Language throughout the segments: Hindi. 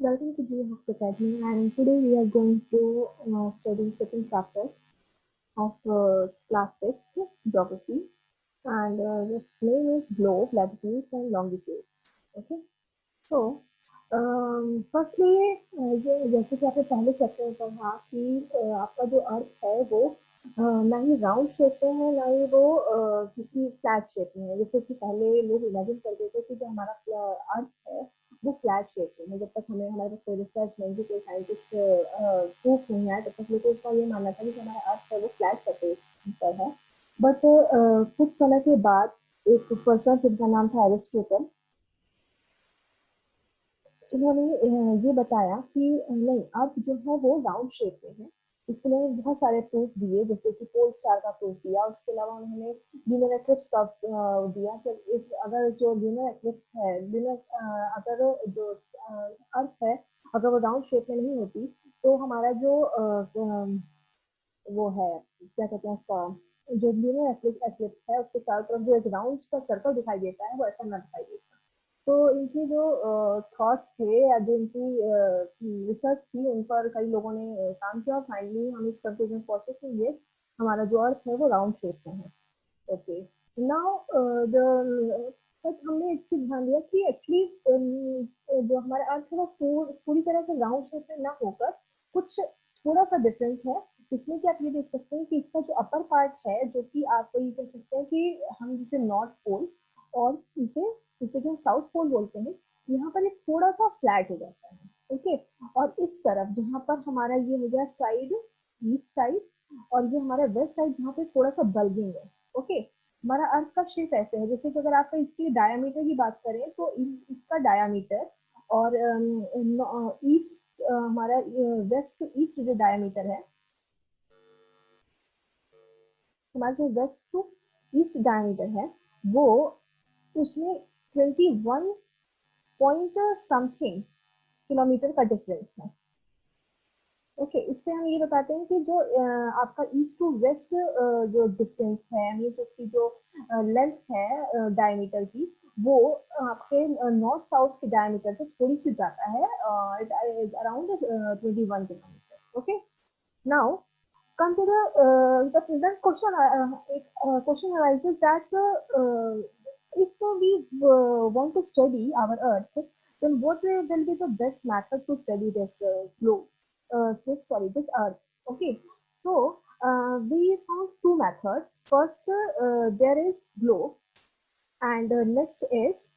Welcome to GHOX Academy, and today we are going to study second chapter of class 6 geography, and its name is globe, latitudes and longitudes. Okay, so firstly जैसे कि आपने पहले चैप्टर में पढ़ा कि आपका जो अर्थ है वो ना ही राउंड शेप में है, ना ही वो किसी फ्लैट शेप में है। जैसे कि पहले लोग इमेजिन करते थे कि जो हमारा अर्थ है वो फ्लैट शेप में है। जब तक हमें हमारे पास कोई रिसर्च नहीं थी, कोई साइंटिस्ट प्रूफ नहीं आया, तब तक लोगों का ये मानना था कि हमारा अर्थ है वो फ्लैट सरफेस पर है। बट कुछ समय के बाद एक पर्सन जिनका नाम था एरिस्टोटल, उन्होंने ये बताया कि नहीं, अर्थ जो है वो राउंड शेप में है। इसके लिए बहुत सारे प्रूफ दिए, जैसे कि पोल स्टार का प्रूफ दिया। उसके अलावा उन्होंने ल्यूनर एक्लिप्स का दिया कि अगर जो ल्यूनर एक्लिप्स है, अगर जो अर्थ है अगर वो राउंड शेप में नहीं होती तो हमारा जो वो है, क्या कहते हैं उसका, जो ल्यूनर एक्लिप्स है उसके चारों तरफ जो एक राउंड का सर्कल दिखाई देता है वो ऐसा ना दिखाई देता। तो इनकी जो थॉट्स थे या जो इनकी रिसर्च थी, उन पर कई लोगों ने काम किया और फाइनली हम इस कंक्लूजन पहुंचे कि ये हमारा जो अर्थ है वो राउंड शेप में है। ओके, नाउ बट हमने एक चीज ध्यान दिया कि एक्चुअली जो हमारा अर्थ है वो पूरी तरह से राउंड शेप में ना होकर कुछ थोड़ा सा डिफरेंस है। इसमें कि आप ये देख सकते हैं कि इसका जो अपर पार्ट है, जो कि आप ये कह सकते हैं कि हम जिसे नॉर्थ पोल और जिसे कि हम साउथ पोल बोलते हैं, यहाँ पर ये थोड़ा सा फ्लैट हो जाता है। ओके, और इस तरफ जहाँ पर हमारा ये हो गया साइड, ईस्ट साइड, और ये हमारा वेस्ट साइड जहाँ पे थोड़ा सा बल्जिंग है। ओके, हमारा अर्थ का शेप ऐसे है, जैसे कि अगर आपका इसकी डायमीटर की बात करें तो इसका डायमीटर और ईस्ट हमारा वेस्ट टू ईस्ट जो डायमीटर है, हमारा जो वेस्ट टू ईस्ट डायमीटर है वो उसमें 21 पॉइंट समथिंग किलोमीटर का डिफरेंस है। ओके, इससे हम ये बताते हैं कि जो आपका ईस्ट टू वेस्ट जो डिस्टेंस है, मीन्स उसकी जो लेंथ है डायमीटर की, वो आपके नॉर्थ साउथ के डायमीटर से थोड़ी सी ज्यादा है। It is around 21 kilometre. Okay, now come to the question. Question arises that if we want to study our Earth, then what will be the best method to study this globe? This Earth. Okay, so we found two methods. First, there is globe, and next is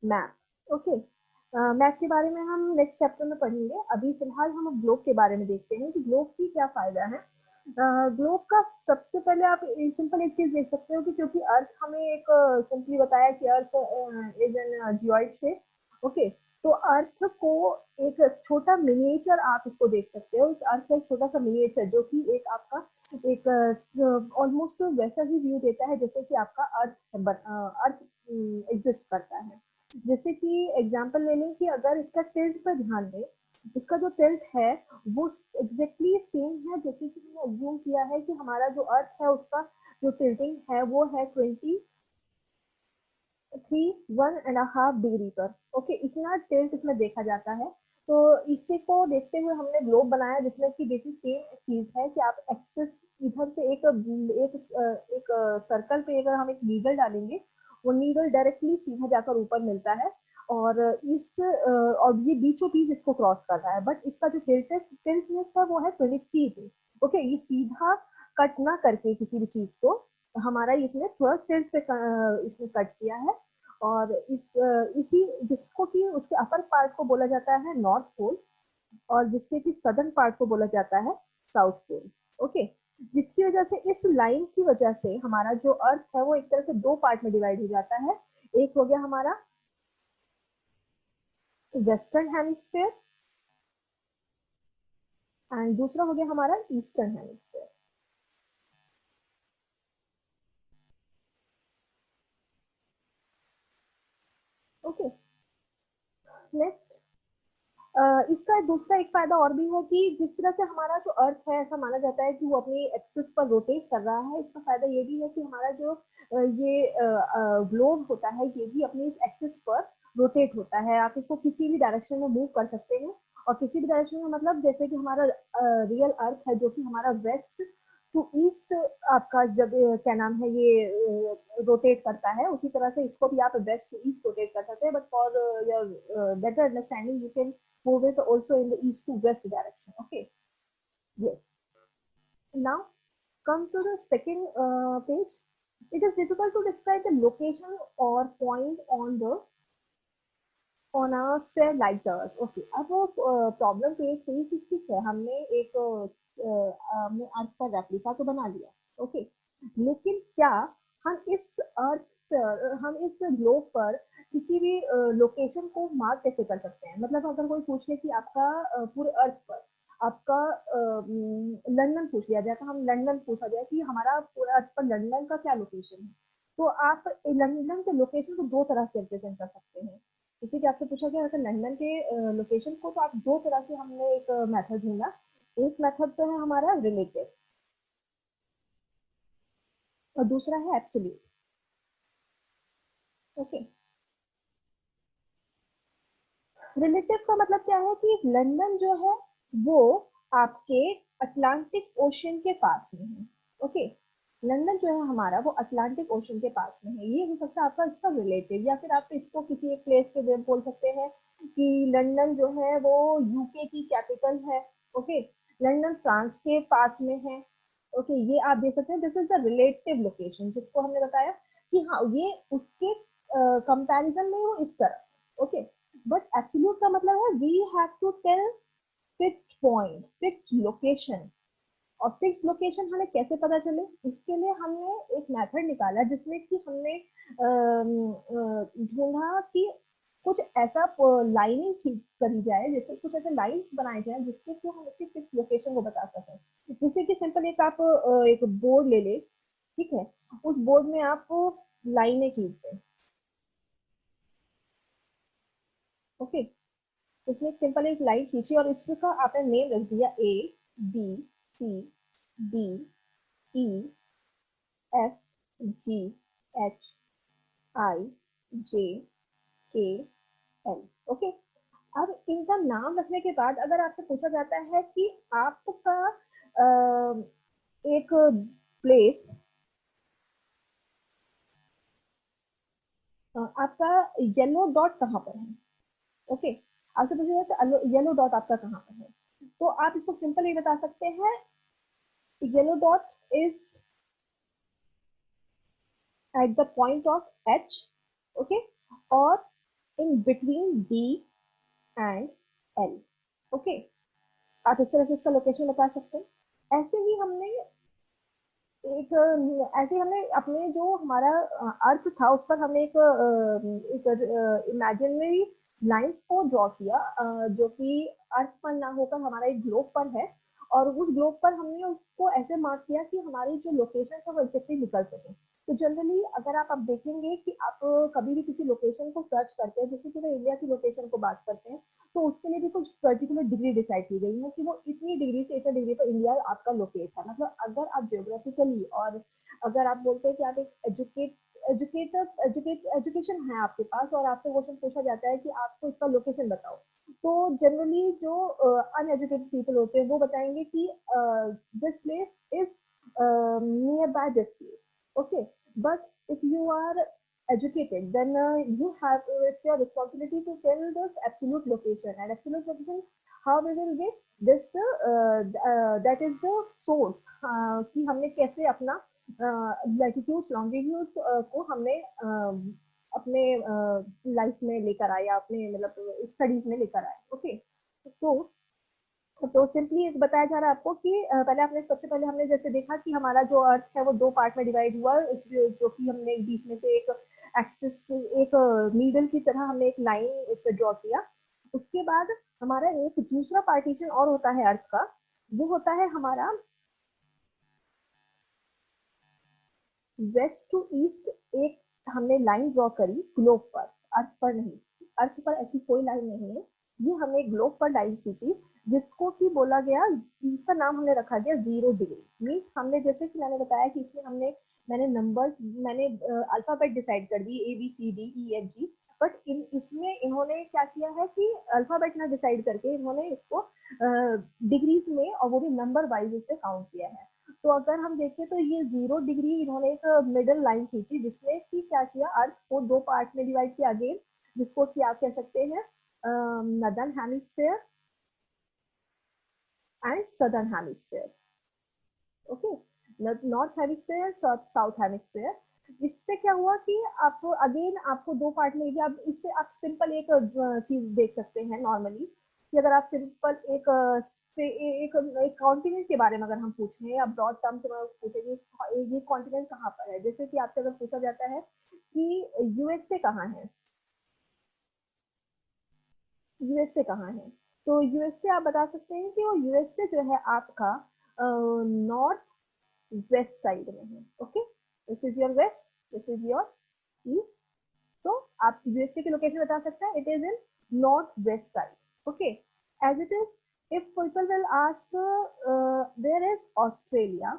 map. Okay, map के बारे में हम नेक्स्ट चैप्टर में पढ़ेंगे। अभी फिलहाल हम ग्लोब के बारे में देखते हैं कि ग्लोब की क्या फायदा है। ग्लोब का सबसे पहले आप सिंपल एक चीज देख सकते हो कि क्योंकि अर्थ हमें एक सिंपली बताया कि earth is an geoid shape. Okay, तो अर्थ को एक छोटा मिनिएचर आप इसको देख सकते हो। इस अर्थ का एक छोटा सा मिनिएचर जो कि एक आपका एक ऑलमोस्ट वैसा ही व्यू देता है जैसे कि आपका अर्थ एग्जिस्ट करता है। जैसे कि एग्जांपल ले लें कि अगर इसका टिल्ट पर ध्यान दें, इसका जो टिल्ट है वो एग्जैक्टली सेम है जैसे कि हमने अज्यूम किया है कि हमारा जो अर्थ है उसका जो टिल्टिंग है वो है 1.5 डिग्री पर। ओके, इतना टिल्ट इसमें देखा जाता है। तो इसी को देखते हुए हमने ग्लोब बनाया जिसमें कि देखिए सेम चीज है कि आप एक्सिस इधर से एक सर्कल पे अगर हम एक नीडल डालेंगे, वो नीडल डायरेक्टली सीधा जाकर ऊपर मिलता है और और ये बीचों बीच इसको क्रॉस कर रहा है। बट इसका जो टिल्टनेस है वो है 23 पे। ओके, ये सीधा कट ना करके किसी भी चीज को हमारा इसने थोड़ा टिल्ट पे इसने कट किया है। और इसी जिसको कि उसके अपर पार्ट को बोला जाता है नॉर्थ पोल और जिसके कि सदर्न पार्ट को बोला जाता है साउथ पोल। ओके, जिसकी वजह से इस लाइन की वजह से हमारा जो अर्थ है वो एक तरह से दो पार्ट में डिवाइड हो जाता है। एक हो गया हमारा वेस्टर्न हेमिस्फेयर एंड दूसरा हो गया हमारा ईस्टर्न हेमिस्फेयर। ओके, नेक्स्ट इसका दूसरा एक फायदा और भी है कि जिस तरह से हमारा जो अर्थ है ऐसा माना जाता है कि वो अपनी एक्सिस पर रोटेट कर रहा है। इसका फायदा ये भी है कि हमारा जो ये ग्लोब होता है ये भी अपनी इस एक्सिस पर रोटेट होता है। आप इसको किसी भी डायरेक्शन में मूव कर सकते हैं और किसी भी डायरेक्शन में मतलब जैसे कि हमारा रियल अर्थ है जो कि हमारा वेस्ट टू ईस्ट आपका जब क्या नाम है ये रोटेट करता है, उसी तरह से इसको भी आप वेस्ट टू ईस्ट रोटेट कर सकते हैं, but for your better understanding you can move it also in the east to west direction. Okay, yes. Now come to the second page. It is difficult to describe the location or point on the on a sphere like the earth. Okay, अब वो प्रॉब्लम क्रिएट हुई कि ठीक है हमने एक हमने अर्थ का रेप्लिका तो बना लिया, ओके, लेकिन क्या हम इस अर्थ पर हम इस ग्लोब पर किसी भी लोकेशन को मार्क कैसे कर सकते हैं? मतलब अगर कोई पूछ ले कि आपका पूरे अर्थ पर आपका लंदन पूछ लिया जाए, तो हम लंदन पूछा जाए कि हमारा पूरे अर्थ पर लंदन का क्या लोकेशन है, तो आप लंदन के लोकेशन को दो तरह से रिप्रेजेंट कर सकते हैं। जैसे कि आपसे पूछा गया अगर लंदन के लोकेशन को, तो आप दो तरह से हमने एक मेथड ढूंढा। एक मेथड तो है हमारा रिलेटिव और दूसरा है एब्सोल्यूट। ओके, रिलेटिव का मतलब क्या है कि लंदन जो है वो आपके अटलांटिक ओशन के पास में है। ओके, लंदन जो है हमारा वो अटलांटिक ओशन के पास में है, ये हो सकता है आपका इसका रिलेटिव, या फिर आप इसको किसी एक प्लेस पे बोल सकते हैं कि लंदन जो है वो यूके की कैपिटल है। ओके, लंदन फ्रांस के पास में है। ओके, ये आप देख सकते हैं, this is the relative location, जिसको हमने बताया कि हाँ ये उसके कंपैरिजन में वो इस तरह। ओके, बट एब्सोल्यूट का मतलब है we have to tell fixed point, fixed location. और फिक्स लोकेशन हमें कैसे पता चले, इसके लिए हमने एक मेथड निकाला जिसमें कि हमने ढूंढा कि कुछ ऐसा लाइनिंग करी जाए, जैसे कुछ ऐसे लाइन बनाए जाए जिससे कि हम उसकी फिक्स लोकेशन को बता सकें। जैसे कि सिंपल एक आप एक बोर्ड ले ले, ठीक है, उस बोर्ड में आप लाइनें खींच दें। ओके, उसमें सिंपल एक लाइन खींची और इसका आपने नेम रख दिया A B C D E F G H I J K L. Okay, अब इनका नाम रखने के बाद अगर आपसे पूछा जाता है कि आपका एक प्लेस, आपका येलो डॉट कहाँ पर है? ओके, आपसे पूछा जाता है येलो डॉट आपका कहाँ पर है, तो आप इसको सिंपल ये बता सकते हैं, yellow dot is at the point of H, okay, or in between D and L, okay, आप इस तरह से इसका लोकेशन बता सकते हैं। ऐसे ही हमने एक ऐसे हमने अपने जो हमारा अर्थ था उस पर हमने एक इमेजिनरी लाइंस को ड्रॉ किया, जो कि अर्थ पर ना होकर हमारा एक ग्लोब पर है, और उस ग्लोब पर हमने उसको ऐसे मार्क किया कि हमारी जो लोकेशन है वो एग्जैक्टली निकल सके। तो जनरली अगर आप देखेंगे कि आप कभी भी किसी लोकेशन को सर्च करते हैं, जैसे कि मैं इंडिया की लोकेशन को बात करते हैं, तो उसके लिए भी कुछ पर्टिकुलर डिग्री डिसाइड की गई है कि वो इतनी डिग्री से इतने डिग्री पर इंडिया आपका लोकेट है। मतलब अगर आप जियोग्राफिकली और अगर आप बोलते हैं कि आप एक एजुकेशन है आपके पास और आपसे क्वेश्चन पूछा जाता है कि आपको इसका लोकेशन बताओ, तो जनरली जो अनएजुकेटेड पीपल होते हैं वो बताएंगे कि this place is near by this place. Okay, but if you are educated, then you have it's your responsibility to tell this absolute location, and absolute location how we will get this that is the source, कि हमने कैसे अपना लैटिट्यूड्स लॉन्गिट्यूड्स को हमने अपने लाइफ में लेकर आए, अपने मतलब स्टडीज में लेकर आए। ओके, तो सिंपली बताया जा रहा है आपको कि पहले आपने सबसे पहले हमने जैसे देखा कि हमारा जो अर्थ है वो दो पार्ट में डिवाइड हुआ, जो कि हमने बीच में से एक एक्सिस, एक नीडल की तरह हमने एक लाइन इस पर ड्रॉ किया। उसके बाद हमारा एक दूसरा पार्टीशन और होता है अर्थ का, वो होता है हमारा वेस्ट टू ईस्ट। एक हमने लाइन ड्रॉ करी ग्लोब पर, अर्थ पर नहीं, अर्थ पर ऐसी कोई लाइन नहीं है, ये हमने ग्लोब पर लाइन खींची जिसको कि बोला गया, जिसका नाम हमने रखा गया 0 डिग्री। मीन्स हमने जैसे कि मैंने बताया कि इसमें मैंने नंबर्स, मैंने अल्फाबेट डिसाइड कर दी, A B C D E F G, but इसमें इन्होंने क्या किया है कि अल्फाबेट ना डिसाइड करके इन्होंने इसको डिग्रीज में और वो भी नंबर वाइज इसे काउंट किया है। तो अगर हम देखें तो ये 0 डिग्री इन्होंने एक मिडल लाइन खींची जिसने कि क्या किया, अर्थ को 2 पार्ट में डिवाइड किया अगेन, जिसको कि आप कह सकते हैं northern hemisphere and southern hemisphere. Okay, north hemisphere, south hemisphere. इससे क्या हुआ कि आपको अगेन आपको 2 पार्ट में, आप इससे आप सिंपल एक चीज देख सकते हैं नॉर्मली कि अगर आप सिंपल एक कॉन्टिनेंट के बारे में अगर हम पूछें या ब्रॉड टर्म से पूछें कि ये कॉन्टिनेंट कहाँ पर है, जैसे कि आपसे अगर पूछा जाता है कि यूएसए कहाँ है, यूएसए कहाँ है, तो यूएसए आप बता सकते हैं कि वो यूएसए जो है आपका नॉर्थ वेस्ट साइड में है। Okay, this is your west, this is your east. तो आप यूएसए की लोकेशन बता सकते हैं, it is in north west side. Okay, as it is, if people will ask where is Australia,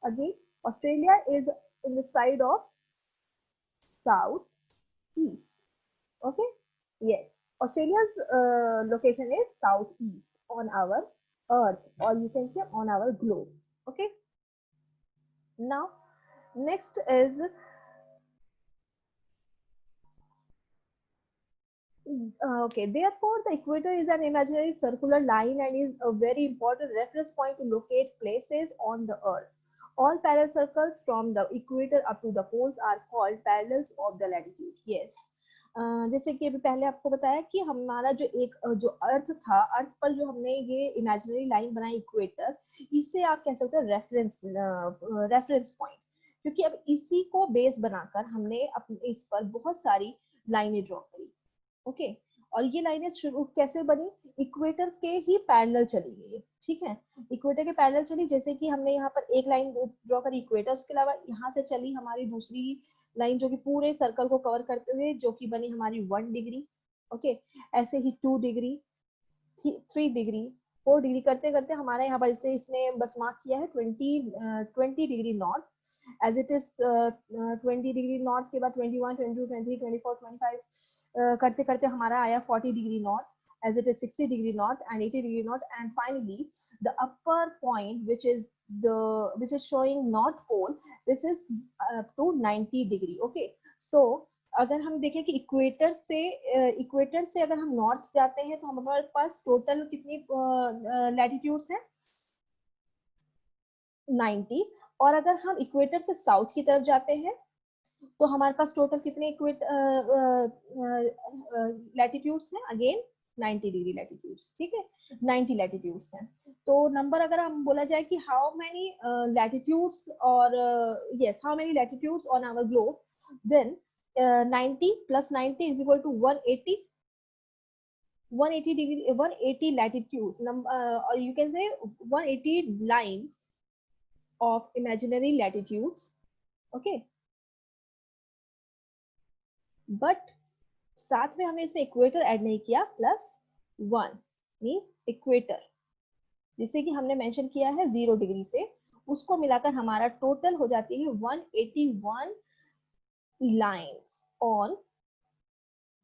again Australia is in the side of south east. Okay, yes, Australia's location is southeast on our earth, or you can say on our globe. Okay, now next is okay, therefore the equator is an imaginary circular line and is a very important reference point to locate places on the earth. All parallel circles from the equator up to the poles are called parallels of the latitude. Yes. जैसे कि अभी पहले आपको बताया कि हमारा जो एक जो अर्थ था, अर्थ पर जो हमने ये इमेजिनरी लाइन बनाई इक्वेटर, इसे आप कह सकते हो रेफरेंस पॉइंट, क्योंकि अब इसी को बेस बनाकर हमने अपने इस पर बहुत सारी लाइनें ड्रॉ करी। ओके, और ये लाइनें शुरू कैसे बनी, इक्वेटर के ही पैरेलल चली गई। ठीक है, इक्वेटर के पैरेलल चली, जैसे कि हमने यहाँ पर एक लाइन ड्रॉ करी इक्वेटर, उसके अलावा यहाँ से चली हमारी दूसरी लाइन जो कि पूरे सर्कल को कवर करते हुए, जो कि बनी हमारी 1 डिग्री। ओके, ऐसे ही 2 डिग्री, 3 डिग्री, 4 डिग्री करते करते हमारे यहाँ पर जैसे इसने बस मार्क किया है 20 degree north, as it is 20 degree north के बाद 21, 22, 23, 24, 25 करते करते हमारा आया 40 degree north, as it is 60 degree north and 80 degree north, and finally the upper point which is showing north pole, this is up to 90 degree. Okay, so अगर हम देखें कि इक्वेटर से अगर हम नॉर्थ जाते हैं तो हमारे पास टोटल कितनी लैटिट्यूड्स हैं, 90। और अगर हम इक्वेटर से साउथ की तरफ जाते हैं तो हमारे पास टोटल कितने लैटिट्यूड्स हैं, अगेन 90 डिग्री लैटिट्यूड्स। ठीक है, 90 लैटिट्यूड्स हैं। तो नंबर अगर हम बोला जाए कि हाउ मेनी लैटिट्यूड्स और yes how many latitudes on our globe, then 90 plus 90 is equal to 180 degree, 180 latitude, or you can say 180 lines of imaginary latitudes. Okay, but साथ में हमने इसमें इक्वेटर ऐड नहीं किया, +1 मीन्स इक्वेटर, जिसे कि हमने मेंशन किया है 0 डिग्री से, उसको मिलाकर हमारा टोटल हो जाती है 181 lines on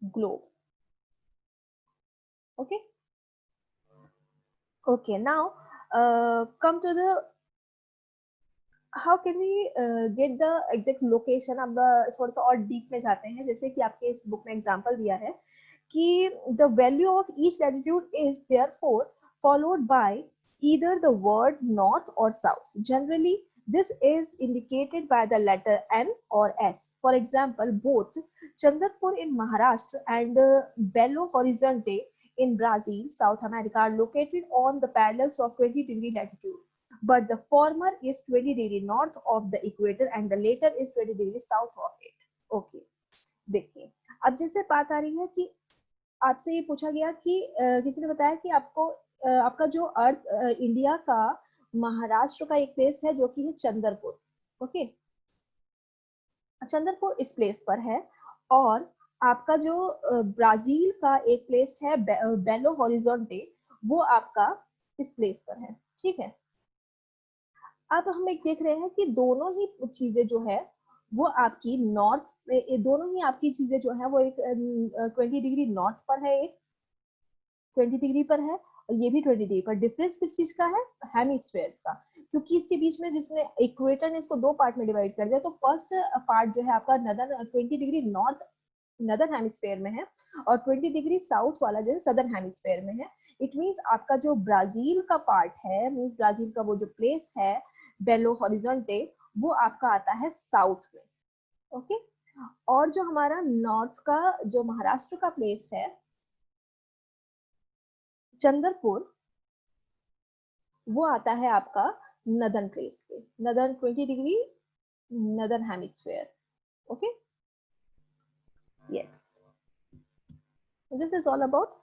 globe. Okay, now come to the how can we get the exact location। अब थोड़ा सा और डीप में जाते हैं, जैसे कि आपके इस बुक में एग्जांपल दिया है कि the value of each latitude is therefore followed by either the word north or south. Generally, this is indicated by the letter N or S. For example, both Chandrapur in Maharashtra and Belo Horizonte in Brazil, South America, are located on the parallels of 20 degree latitude. But the former is 20 degree north of the equator and the later is 20 degree south of it. Okay, देखिए अब जैसे बात आ रही है कि आपसे ये पूछा गया कि किसी ने बताया कि आपको आपका जो अर्थ इंडिया का महाराष्ट्र का एक प्लेस है जो कि है चंद्रपुर। ओके, चंद्रपुर इस प्लेस पर है, और आपका जो ब्राजील का एक प्लेस है बेलो हॉरिजॉन्टे, वो आपका इस प्लेस पर है। ठीक है, अब हम एक देख रहे हैं कि दोनों ही चीजें जो है वो आपकी नॉर्थ में, दोनों ही आपकी चीजें जो है वो एक 20 डिग्री नॉर्थ पर है, एक 20 डिग्री पर है, और ये भी 20 डिग्री पर। डिफरेंस किस चीज का है? हेमिस्फेयर्स का, क्योंकि इसके बीच में जिसने इक्वेटर ने इसको दो पार्ट में डिवाइड कर दिया, तो फर्स्ट पार्ट जो है आपका northern 20 degree north northern hemisphere में है, और 20 डिग्री साउथ वाला जो है सदर्न हेमिस्फेयर में है। इट मींस आपका जो ब्राजील का पार्ट है, मींस ब्राजील का वो जो प्लेस है बेलो हॉरिजॉन्टे, वो आपका आता है साउथ में। ओके, और जो हमारा नॉर्थ का जो महाराष्ट्र का प्लेस है चंद्रपुर, वो आता है आपका नदर्न प्लेस पे, northern 20 degree northern hemisphere. Okay, yes, this is all about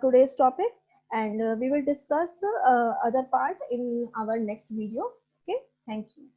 today's topic, and we will discuss other part in our next video. Okay, thank you.